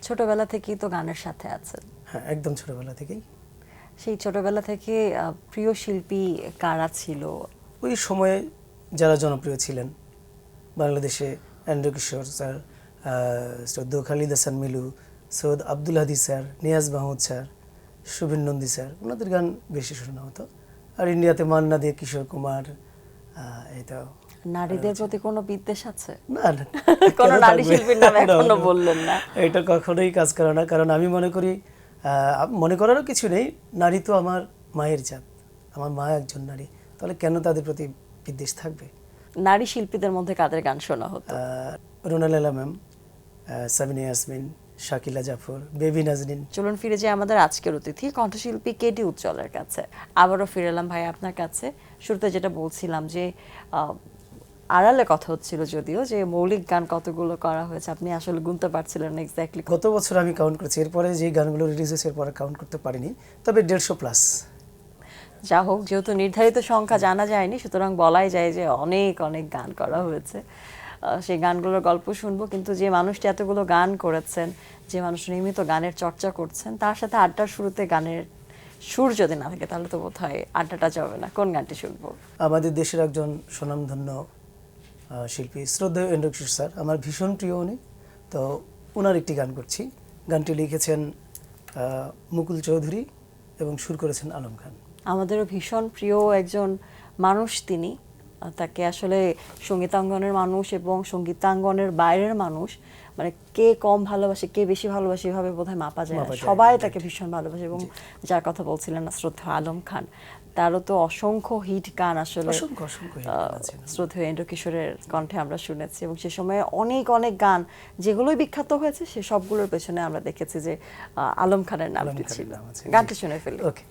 ছোটবেলা থেকেই তো গানের সাথে আছেন। হ্যাঁ, একদম ছোটবেলা থেকেই। সেই ছোটবেলা থেকে প্রিয় শিল্পী কারা ছিল? ওই সময়ে যারা জনপ্রিয় ছিলেন বাংলাদেশে, এন্ড্রু কিশোর স্যার, শ্রদ্ধেয় Khalid Hasan Milu, Syed Abdul Hadi sir, Niaz Mahmud sir, Shubhin Nandi sir, ওনাদের গান বেশি শোনা হতো। আর ইন্ডিয়াতে মান্না দে, কিশোর কুমার, এটা। নারীদের প্রতি কোনো বিদ্বেষ আছে? না না, কোনো কেন নারী থাকবে? শিল্পীর নাম না, এখনো না, বললেন না। এটা কখনোই কাজ করে না, কারণ আমি মনে করি মনে করারও কিছু নেই। নারী তো আমার মায়ের জাত, আমার মা একজন নারী, তাহলে কেন তাদের প্রতি বিদ্বেষ থাকবে? নারী শিল্পীদের মধ্যে কাদের গান শোনা হতো? রুনা লায়লা ম্যাম, সাবিনা ইয়াসমিন, শাকিলা জাফর, বেবি নাজনীন। চলুন ফিরে যাই আমাদের আজকের অতিথি কণ্ঠশিল্পী কেডি উজ্জ্বলের কাছে। আবারও ফিরে এলাম ভাই আপনার কাছে। শুরুতে যেটা বলছিলাম যে আড়ালে কথা হচ্ছিল যদিও, যে মৌলিক গান কতগুলো করা হয়েছে আপনি আসলে গুনতে পারছিলেন না এক্স্যাক্টলি। গত বছর আমি কাউন্ট করেছি, এরপরে যে গানগুলো রিলিজ হয়েছে এরপরে কাউন্ট করতে পারিনি, তবে 150+। যা হোক, যেহেতু নির্ধারিত সংখ্যা জানা যায়নি, সুতরাং বলাই যায় যে অনেক অনেক গান করা হয়েছে। সেই গানগুলোর গল্প শুনবো, কিন্তু যে মানুষটি এতগুলো গান করেছেন, যে মানুষ নিয়মিত গানের চর্চা করছেন, তার সাথে আড্ডার শুরুতে গানের সুর যদি না থাকে তাহলে তো বোধহয় আড্ডাটা যাবে না। কোন গানটি শুনবো? আমাদের দেশের একজন স্বনামধন্য শিল্পী শ্রদ্ধেয় এন্ড্রু কিশোর স্যার, আমার ভীষণ প্রিয় উনি। তো ওনার একটি গান করছি। গানটি লিখেছেন মুকুল চৌধুরী এবং সুর করেছেন আলম খান। আমাদেরও ভীষণ প্রিয় একজন মানুষ তিনি। তাকে আসলে সঙ্গীতাঙ্গনের মানুষ এবং সঙ্গীতাঙ্গনের বাইরের মানুষ, মানে কে কম ভালোবাসে কে বেশি ভালোবাসে এভাবে বোধহয় মাপা যায় না। সবাই তাকে ভীষণ ভালোবাসে। এবং যার কথা বলছিলেন না, শ্রদ্ধেয় আলম খান, তারও তো অসংখ্য হিট গান আসলে শ্রদ্ধেয় এন্ড্রু কিশোরের কণ্ঠে আমরা শুনেছি। এবং সে সময়ে অনেক অনেক গান যেগুলোই বিখ্যাত হয়েছে সে সবগুলোর পেছনে আমরা দেখেছি যে আলম খানের নামটি ছিল। গানটি শুনে ফেলি। ওকে।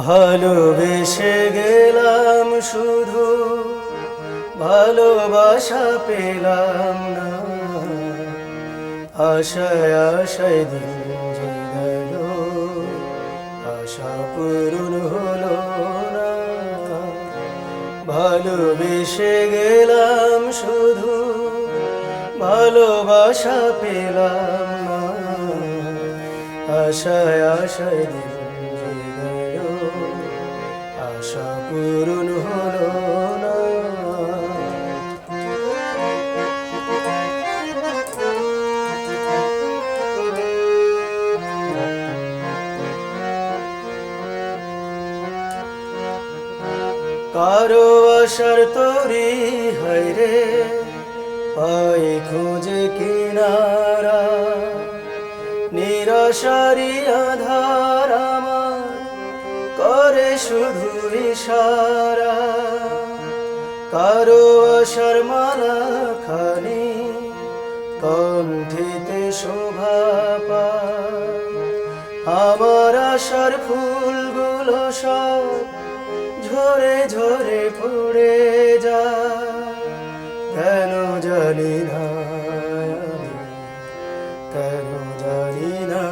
ভালোবেসে গেলাম শুধু, ভালোবাসা পেলাম না, আশায় আশায় দিন যে গেল, আশা পূরণ হলো না। ভালোবেসে গেলাম শুধু, ভালোবাসা পেলাম না, আশায় আশায় দিন যে গেল, আশা পূরণ হলো না। কারো আশার তরি হয় রে, পাই খোঁজে কিনারা, নিরাশারি আধার আমার করে শুধু ইশারা। কারো আশার মালা খানি কণ্ঠেতে শোভা পায়, আমার আশার ফুলগুলো সব ঝরে ঝরে পড়ে যায়। কেন জানি না, কেন জানি না,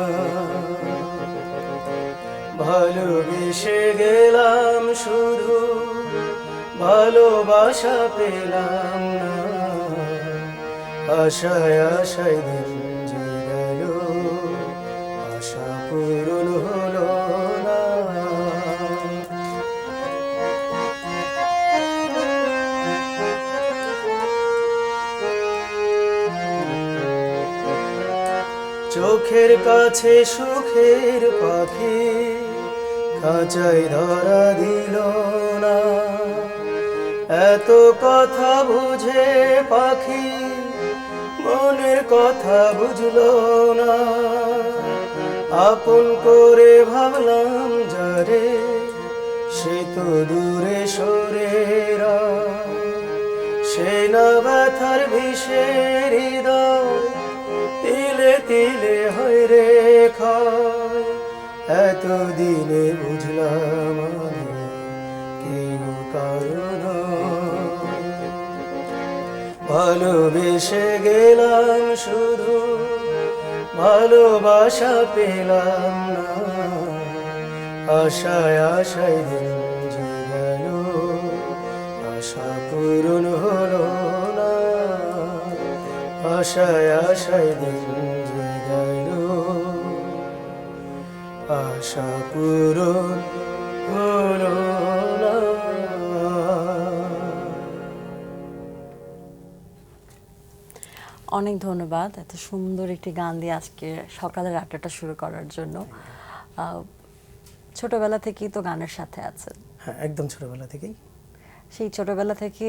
ভালোবেসে গেলাম শুধু, ভালোবাসা পেলাম না, আশায় আশায় দিন যে গেল, আশা পূরণ হলো না। চোখের কাছে সুখের পাখি খাঁচায় ধরা দিল না, এত কথা বুঝে পাখি মনের কথা বুঝলো না। আপন করে ভাবলাম যারে, সে তো দূরে সরে সে না ব্যথার বিষের হৃদয়, তিলে তিলে হয় রে খায়। এতদিনে বুঝলাম আমি কেউ কারণ, ভালোবেসে গেলাম শুধু, ভালোবাসা পেলাম না, আশায় আশায় দিন যে গেল, আশা পূরণ হলো না, আশায় আশায় দিন যে আশা পূরণ হলো না। অনেক ধন্যবাদ এত সুন্দর একটি গান দিয়ে আজকে সকালের আড্ডাটা শুরু করার জন্য। ছোটবেলা থেকেই তো গানের সাথে আছেন। হ্যাঁ, একদম ছোটবেলা থেকেই। সেই ছোটবেলা থেকে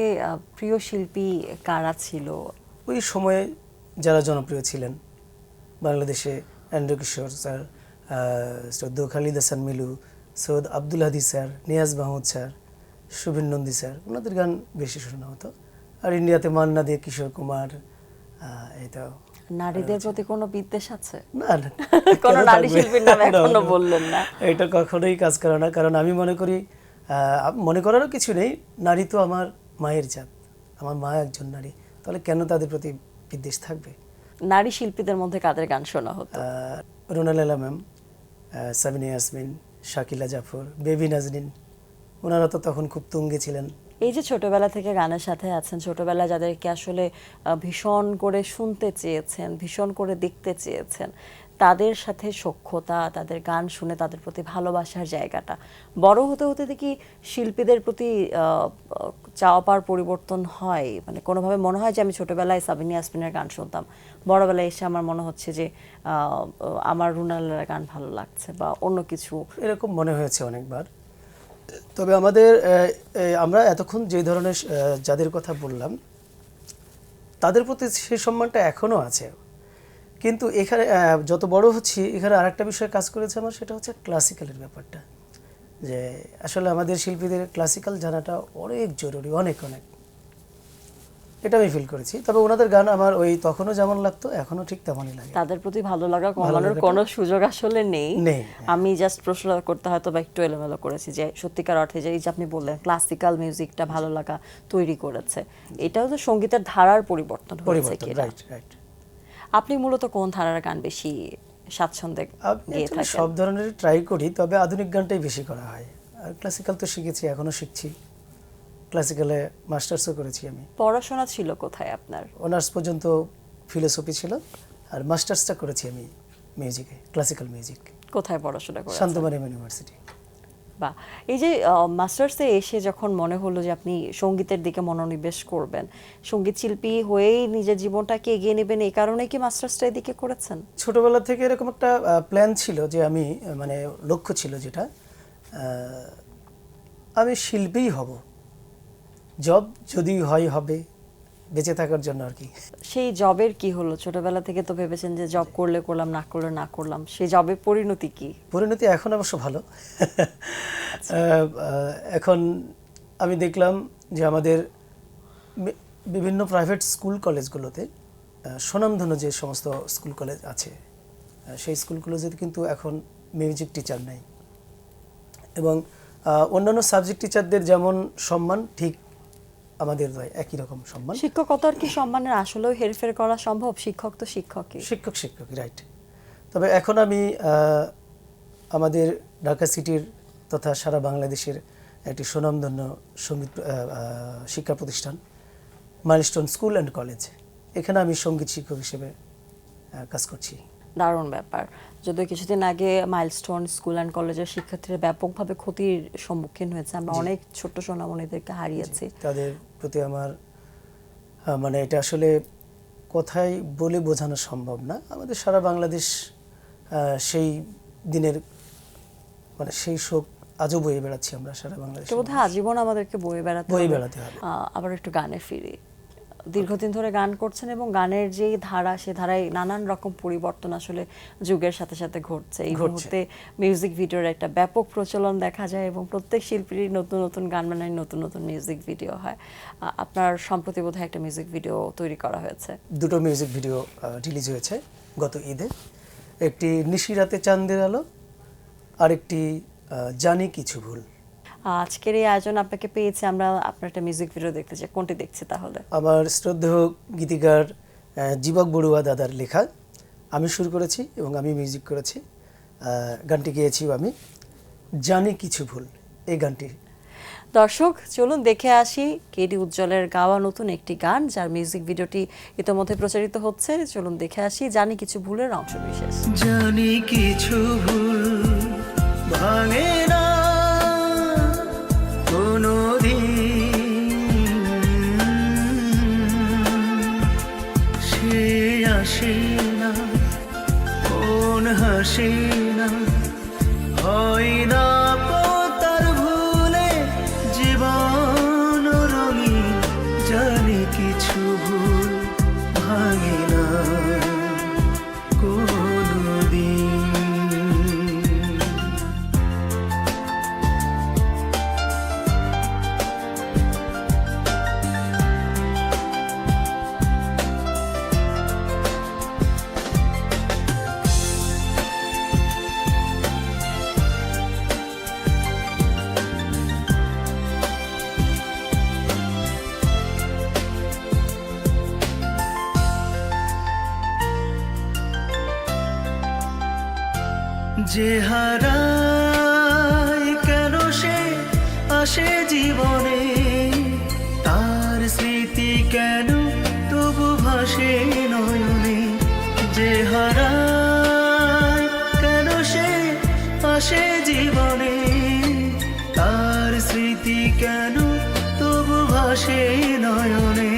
প্রিয় শিল্পী কারা ছিল? ওই সময়ে যারা জনপ্রিয় ছিলেন বাংলাদেশে, এন্ড্রু কিশোর স্যার, শ্রদ্ধেয় Khalid Hasan Milu, Syed Abdul Hadi sir, Niaz Mahmud sir, Shubhin Nandi sir, ওনাদের গান বেশি শোনা হতো। আর ইন্ডিয়াতে মান্না দে, কিশোর কুমার, এটা। নারীদের প্রতি কোনো বিদ্বেষ আছে? না না, কোনো কেন নারী থাকবে? শিল্পীর নাম না, এখনো না, বললেন না। এটা কখনোই কাজ করে না, কারণ আমি মনে করি মনে করারও কিছু নেই। নারী তো আমার মায়ের জাত, আমার মা একজন নারী, তাহলে কেন তাদের প্রতি বিদ্বেষ থাকবে? নারী শিল্পীদের মধ্যে কাদের গান শোনা হতো? রুনা লায়লা ম্যাম, সাবিনা ইয়াসমিন, শাকিলা জাফর, বেবি নাজনীন, ওনারা তো তখন খুব তুঙ্গে ছিলেন। এই যে ছোটবেলা থেকে গানের সাথে আছেন, ছোটবেলায় যাদেরকে আসলে ভীষণ করে শুনতে চেয়েছেন, ভীষণ করে দেখতে চেয়েছেন, তাদের সাথে সখ্যতা, তাদের গান শুনে তাদের প্রতি ভালোবাসার জায়গাটা বড় হতে হতে দেখি শিল্পীদের প্রতি চাওয়া পাওয়ার পরিবর্তন হয়? মানে কোনোভাবে মনে হয় যে আমি ছোটবেলায় সাবিনা ইয়াসমিনের গান শুনতাম, বড়বেলায় এসে আমার মনে হচ্ছে যে আমার রুনালের গান ভালো লাগছে বা অন্য কিছু? এরকম মনে হয়েছে অনেকবার। তবে আমাদের আমরা এতক্ষণ যে ধরনের যাদের কথা বললাম তাদের প্রতি সেই সম্মানটা এখনো আছে, কিন্তু এখানে যত বড় হচ্ছি এখানে আরেকটা বিষয় কাজ করেছে আমার, সেটা হচ্ছে ক্লাসিক্যালের ব্যাপারটা। যে আসলে আমাদের শিল্পীদের ক্লাসিক্যাল জানাটা অনেক জরুরি, অনেক অনেক, এটা আমি ফিল করেছি। তবে ওনাদের গান আমার ওই তখনও যেমন লাগতো এখনো ঠিক তেমনই লাগে। তাদের প্রতি ভালো লাগা কমানোর কোনো সুযোগ আসলে নেই। নেই। আমি জাস্ট প্রশ্ন করতে হয়তো বা একটু এলোমেলো করেছি যে সত্যিকার অর্থে যে এই যে আপনি বললেন ক্লাসিক্যাল মিউজিকটা ভালো লাগা তৈরি করেছে, এটাও তো সঙ্গীতের ধারার পরিবর্তন হয়েছে কিনা? Right right. আপনি মূলত কোন ধারার গান বেশি স্বাচ্ছন্দ্যে গেয়ে আমি থাকেন? সব ধরনের ট্রাই করি, তবে আধুনিক গানটাই বেশি করা হয়। আর ক্লাসিক্যাল তো শিখেছি, এখনো শিখছি। ক্লাসিক্যালে মাস্টার্সও করেছি আমি। পড়াশোনা ছিল কোথায় আপনার? অনার্স পর্যন্ত ফিলোসফি ছিল, আর মাস্টার্সটা করেছি আমি মিউজিকে, ক্লাসিক্যাল মিউজিক, কোথায় পড়াশোনা করেছেন? শান্তমারিয়াম ইউনিভার্সিটি। বা এই যে মাস্টার্সে এসে যখন মনে হলো যে আপনি সঙ্গীতের দিকে মনোনিবেশ করবেন, সঙ্গীত শিল্পী হয়েই নিজের জীবনটাকে এগিয়ে নেবেন, এই কারণেই কি মাস্টার্সটা এদিকে করেছেন? ছোটবেলা থেকে এরকম একটা প্ল্যান ছিল যে আমি, মানে লক্ষ্য ছিল যেটা, আমি শিল্পীই হব, জব যদি হয় হবে, বেঁচে থাকার জন্য আর কি। সেই জবের কি হলো? ছোটবেলা থেকে তো ভেবেছেন যে জব করলে করলাম, না করলে না করলাম, সেই জবের পরিণতি কি? পরিণতি এখন অবশ্য ভালো। এখন আমি দেখলাম যে আমাদের বিভিন্ন প্রাইভেট স্কুল কলেজগুলোতে স্বনামধন্য যে সমস্ত স্কুল কলেজ আছে, সেই স্কুলগুলোতে কিন্তু এখন মিউজিক টিচার নেই, এবং অন্যান্য সাবজেক্ট টিচারদের যেমন সম্মান, ঠিক আমাদের একই রকম সম্মান। শিক্ষকতার কি সম্মানের আসলেও হেরফের করা সম্ভব? শিক্ষক তো শিক্ষকই। শিক্ষক রাইট। তবে এখন আমি আমাদের ঢাকা সিটির তথা সারা বাংলাদেশের একটি সুনামধন্য সঙ্গীত শিক্ষা প্রতিষ্ঠান মাইলস্টোন স্কুল অ্যান্ড কলেজ, এখানে আমি সঙ্গীত শিক্ষক হিসেবে কাজ করছি। দারুণ ব্যাপার। যদিও কিছুদিন আগে মাইলস্টোন স্কুল অ্যান্ড কলেজের শিক্ষার্থীরা ব্যাপকভাবে ক্ষতির সম্মুখীন হয়েছে, আমরা অনেক ছোট্ট সোনামণিদেরকে হারিয়েছি। তাদের প্রতি আমার মানে এটা আসলে কথায় বলে বোঝানো সম্ভব না। আমাদের সারা বাংলাদেশ সেই দিনের, মানে সেই শোক আজও বয়ে বেড়াচ্ছি আমরা সারা বাংলাদেশ। বোধহয় আজীবন আমাদেরকে বয়ে বেড়াতে হবে। আবার একটু গানে ফিরি। দীর্ঘদিন ধরে গান করছেন এবং গানের যে ধারা, সে ধারায় নানান রকম পরিবর্তন আসলে যুগের সাথে সাথে ঘটছে। এই মুহূর্তে মিউজিক ভিডিওর একটা ব্যাপক প্রচলন দেখা যায় এবং প্রত্যেক শিল্পীরই নতুন নতুন গান বানায়, নতুন নতুন মিউজিক ভিডিও হয়। আপনার সম্প্রতি বোধহয় একটা মিউজিক ভিডিও তৈরি করা হয়েছে। দুটো মিউজিক ভিডিও রিলিজ হয়েছে গত ঈদে, একটি নিশিরাতে চাঁদের আলো, আরেকটি জানি কিছু ভুল। আজকের এই আয়োজন আপনাকে পেয়েছে, আমরা আপনার একটা মিউজিক ভিডিও দেখতে চাই, কোনটি দেখছি তাহলে? আমার শ্রদ্ধেয় গীতিকার জীবক বড়ুয়া দাদার লেখা, আমি সুর করেছি এবং আমি মিউজিক করেছি। গানটি গেয়েছি আমি, জানি কিছু ভুল, এই গানটি। দর্শক চলুন দেখে আসি কেডি উজ্জ্বলের গাওয়া নতুন একটি গান, যার মিউজিক ভিডিওটি ইতোমধ্যে প্রচারিত হচ্ছে। চলুন দেখে আসি জানি কিছু ভুলের অংশ বিশেষ। জানি কিছু ভুল ভাঙে না কোনোদিন। সে আসে না, কোন হাসে না, হয় না কো তার ভুলে জীবন রঙিন। জানি কিছু ভুল ভাঙে না কোনোদিন। যে হারায় কেন সে আসে জীবনে, তার স্মৃতি কেন তবু ভাসে নয়নে। যে হারায় কেন সে আসে জীবনে, তার স্মৃতি কেন তবু ভাসে নয়নে।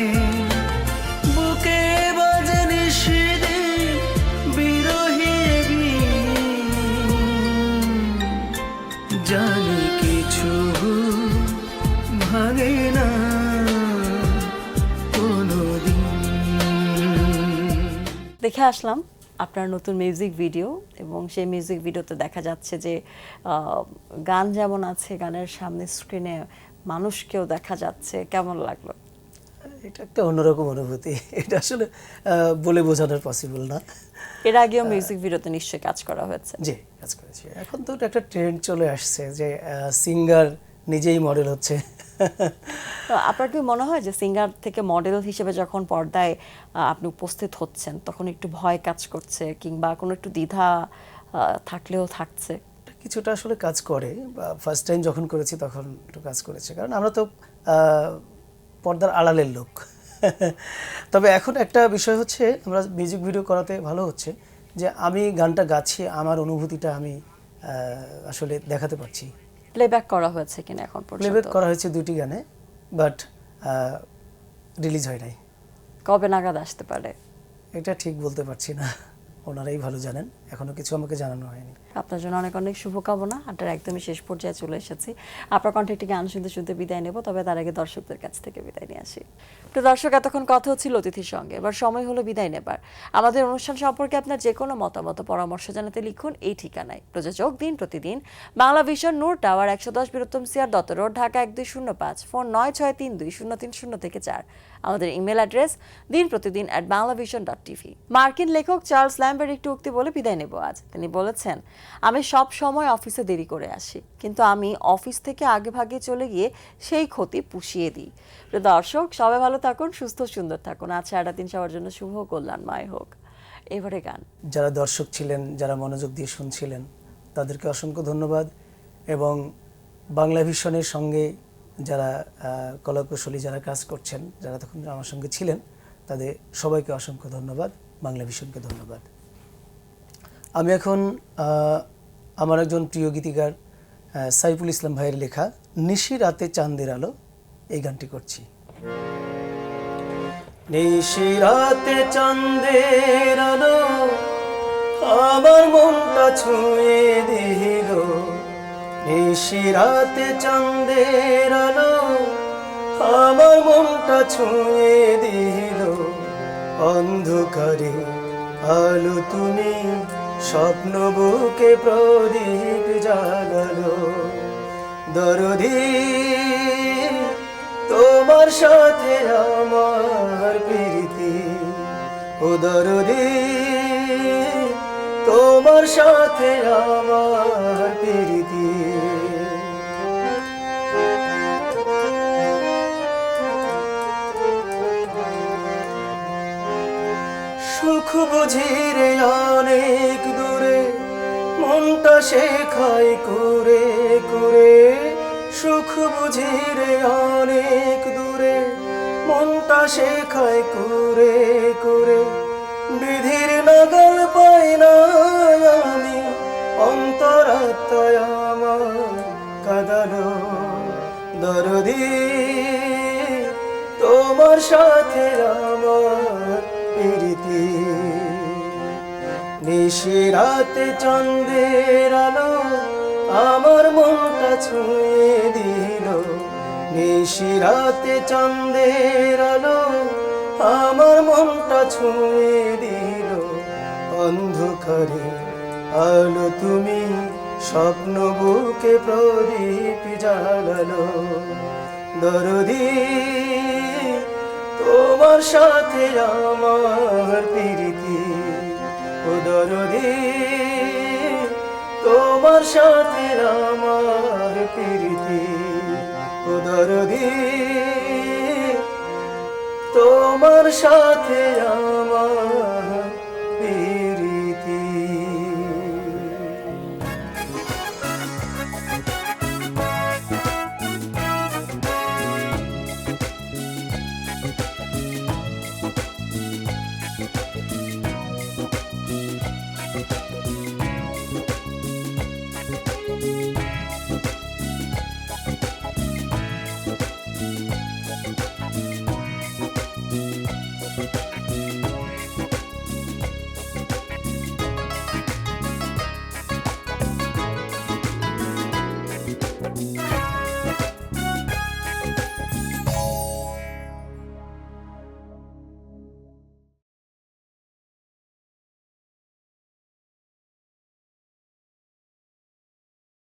বুকে বাজে নিশিদিন বিরহী জানি কিছু ভাঙে না কোনোদিন। দেখে আসলাম আপনার নতুন মিউজিক ভিডিও, এবং সেই মিউজিক ভিডিওতে দেখা যাচ্ছে যে গান যেমন আছে, গানের সামনে স্ক্রিনে মানুষকেও দেখা যাচ্ছে। কেমন লাগলো? এটা একটা অন্যরকম অনুভূতি, এটা আসলে বলে বোঝানোর পসিবল না। এর আগেও মিউজিক ভিডিওতে নিশ্চয়ই কাজ করা হয়েছে। জি, কাজ করেছি। এখন তো একটা ট্রেন্ড চলে আসছে যে সিঙ্গার নিজেই মডেল হচ্ছে। তো আপনার কি মনে হয় যে সিঙ্গার থেকে মডেল হিসেবে যখন পর্দায় আপনি উপস্থিত হচ্ছেন, তখন একটু ভয় কাজ করছে, কিংবা কোনো একটু দ্বিধা থাকলেও থাকছে? কিছুটা আসলে কাজ করে, বা ফার্স্ট টাইম যখন করেছি তখন একটু কাজ করেছে, কারণ আমরা তো পর্দার আড়ালের লোক। তবে এখন একটা বিষয় হচ্ছে, আমরা মিউজিক ভিডিও করাতে ভালো হচ্ছে যে আমি গানটা গাচ্ছি, আমার অনুভূতিটা আমি আসলে দেখাতে পারছি। প্লেব্যাক করা হয়েছে কিনা এখন পর্যন্ত? প্লেব্যাক করা হয়েছে 2টি গানে, বাট রিলিজ হয় নাই। কবে নাগাদ আসতে পারে? এটা ঠিক বলতে পারছি না, ওনারাই ভালো জানেন, এখনো কিছু আমাকে জানানো হয়নি। আপনার জন্য অনেক অনেক শুভকামনা। আড্ডার একদমই শেষ পর্যায়ে চলে এসেছি। আপনার কণ্ঠে একটি গান শুনতে শুনতে বিদায় নেব, তবে তার আগে দর্শকদের কাছ থেকে বিদায় নিয়ে আসি। তো দর্শক, এতক্ষণ কথা হচ্ছিল অতিথির সঙ্গে, এবার সময় হলো বিদায় নেবার। আমাদের অনুষ্ঠান সম্পর্কে আপনার যে কোনো মতামত পরামর্শ জানাতে লিখুন এই ঠিকানায়। প্রযোজক Din Protidin, Bangla vision, Noor tower, 110 Bir Uttam CR Dutta road, Dhaka 1205, phone 96320304। আমাদের ইমেল অ্যাড্রেস dinprotidin@banglavision.tv। মার্কিন লেখক চার্লস ল্যাম্বের একটি উক্তি বলে বিদায় নেব আজ। তিনি বলেছেন, আমি সব সময় অফিসে দেরি করে আসি, কিন্তু আমি অফিস থেকে আগে ভাগে চলে গিয়ে সেই ক্ষতি পুষিয়ে দিই। প্রিয় দর্শক, সবাই ভালো থাকুন, সুস্থ সুন্দর থাকুন। আজ সারাটা দিন সবার জন্য শুভ কল্যাণময় হোক। এবারে গান। যারা দর্শক ছিলেন, যারা মনোযোগ দিয়ে শুনছিলেন, তাদেরকে অসংখ্য ধন্যবাদ, এবং বাংলা ভিশনের সঙ্গে যারা কলাকুশলী যারা কাজ করছেন, যারা তখন আমার সঙ্গে ছিলেন, তাদের সবাইকে অসংখ্য ধন্যবাদ, বাংলা ভিশনকে ধন্যবাদ। আমি এখন আমার একজন প্রিয় গীতিকার সাইফুল ইসলাম ভাইয়ের লেখা নিশি রাতে চাঁদের আলো এই গানটি করছি। নিশি রাতে চাঁদের আলো আমার মনটা ছুঁয়ে দিল, নিশি রাতে চাঁদের আলো আমার মনটা ছুঁয়ে দিল। অন্ধকারে আলো তুমি, স্বপ্ন বুকে প্রদীপ জাগালো। দরদি তোমার সাথে আমার প্রীতি, ও দরদি তোমার সাথে আমার প্রীতি। সুখ বুঝি রে অনেক দূরে, মনটা শেখায় কুরে কুরে। সুখ বুঝি রে অনেক দূরে, মনটা শেখায় কুরে কুরে। বিধির নাগাল পাই না আমি, অন্তরাত্মায় জাগালো দরদি তোমার সাথে আমার প্রীতি নিশিরাতে চন্দ্রের আলো আমার মনটা ছুঁয়ে দিল নিশিরাতে চন্দ্রের আলো আমার মনটা ছুঁয়ে দিল অন্ধকারে আলো তুমি স্বপ্ন বুকে প্রদীপ জ্বালালো দরদি তোমার সাথে আমার প্রীতি ও দরদি তোমার সাথে আমার প্রীতি ও দরদি তোমার সাথে আমার